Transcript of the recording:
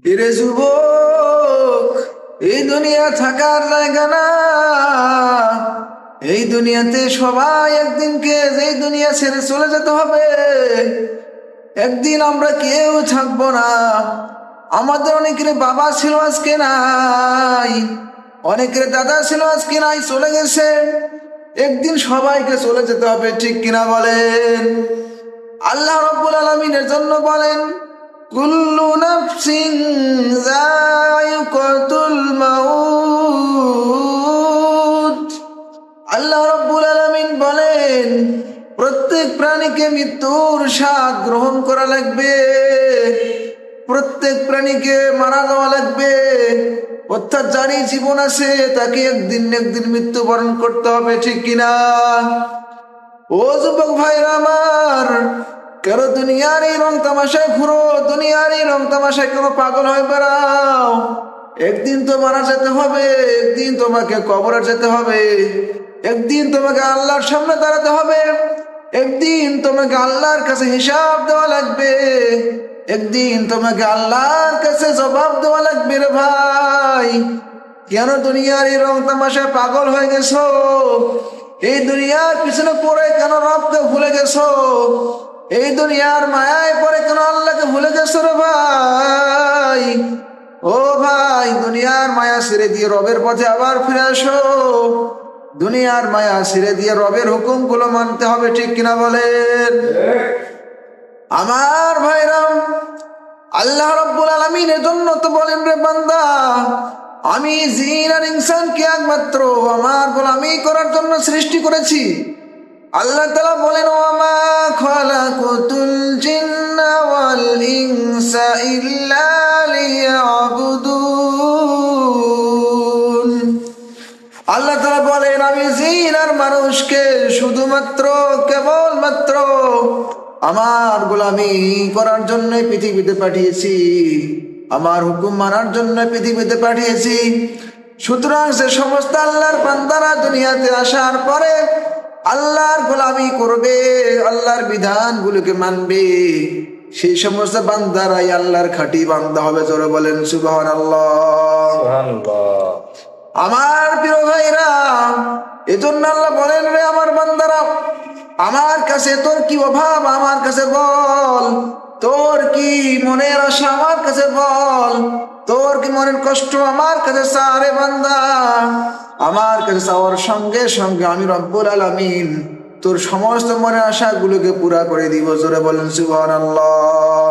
কিরে যুবক, এই দুনিয়া থাকার জায়গা না। এই দুনিয়াতে সবাই একদিনকে এই দুনিয়া ছেড়ে চলে যেতে হবে। একদিন আমরা কেউ থাকবো না। আমাদের অনেকের বাবা ছিল, আজকে নাই। অনেকের দাদা ছিল, আজকে নাই, চলে গেছে। একদিন সবাইকে চলে যেতে হবে, ঠিক কিনা বলেন? আল্লাহ রাব্বুল আলামিনের জন্য বলেন, কুল্লু নাফসিন যায়িকাতুল মাউত। আল্লাহ রাব্বুল আলামিন বলেন, প্রত্যেক প্রাণীকে মৃত্যুর স্বাদ গ্রহণ করা লাগবে। প্রত্যেক প্রাণীকে মারা যাওয়া লাগবে। অর্থাৎ যারই জীবন আছে তাকে একদিন একদিন মৃত্যুবরণ করতে হবে, ঠিক কিনা? ও যুবক ভাইরা আমার, কেন দুনিয়ার এই রং তামাশায় ঘুরো? দুনিয়ার এই রং তামাশায় কেন পাগল হয়ে বেড়াও? একদিন তো মারা যেতে হবে। একদিন তোমাকে কবরে যেতে হবে। একদিন তোমাকে আল্লাহর সামনে দাঁড়াতে হবে। একদিন তোমাকে আল্লাহর কাছে হিসাব দেওয়া লাগবে। একদিন তোমাকে আল্লাহর কাছে জবাব দেওয়া লাগবে রে ভাই। কেন দুনিয়ার এই রং তামাশায় পাগল হয়ে গেছো? এই দুনিয়ার পিছনে পড়ে কেন রবকে ভুলে গেছো? এই দুনিয়ার মায়ায় পড়ে কেন আল্লাহকে ভুলে গেছো রে ভাই? ও ভাই, দুনিয়ার মায়া ছেড়ে দিয়ে রবের পথে আবার ফিরে আসো। দুনিয়ার মায়া ছেড়ে দিয়ে রবের হুকুম গুলো মানতে হবে, ঠিক কিনা বলেন? আমার ভাইরাম, আল্লাহ রাব্বুল আলামিনের জন্য তো বলেন, রে বান্দা, আমি জিন আর ইনসানকে একমাত্র আমার গোলামি করার জন্য সৃষ্টি করেছি। আল্লাহ তাআলা বলেন, ওয়ামা খালাকুতুল জিন্না ওয়াল ইনসা ইল্লা লিয়াবুদুন। আল্লাহ তাআলা বলেন, আমি জিন আর মানুষকে শুধুমাত্র কেবলমাত্র আমার গোলামি করার জন্য পৃথিবীতে পাঠিয়েছি। আমার হুকুম মানার জন্য পৃথিবীতে পাঠিয়েছি। সুতরাং সে সমস্ত আল্লাহর বান্দারা দুনিয়াতে আসার পরে আল্লাহর গোলামি করবে, আল্লাহর বিধানগুলোকে মানবে, সেই সমস্ত বান্দারাই আল্লাহর খাঁটি বান্দা হবে। জোরে বলেন সুবহানাল্লাহ। আমার প্রিয় ভাইরা, এজন্য আল্লাহ বলেন, রে আমার বান্দারা, আমার কাছে তোর কি অভাব আমার কাছে বল। তোর কি মনের আশা আমার কাছে বল। তোর কি মনের কষ্ট আমার কাছে চা রে বান্দা। আমার কাছে চাওয়ার সঙ্গে সঙ্গে আমি রব্বুল আলামিন তোর সমস্ত মনের আশাগুলোকে পুরা করে দিব। জোরে বলেন সুবহানাল্লাহ।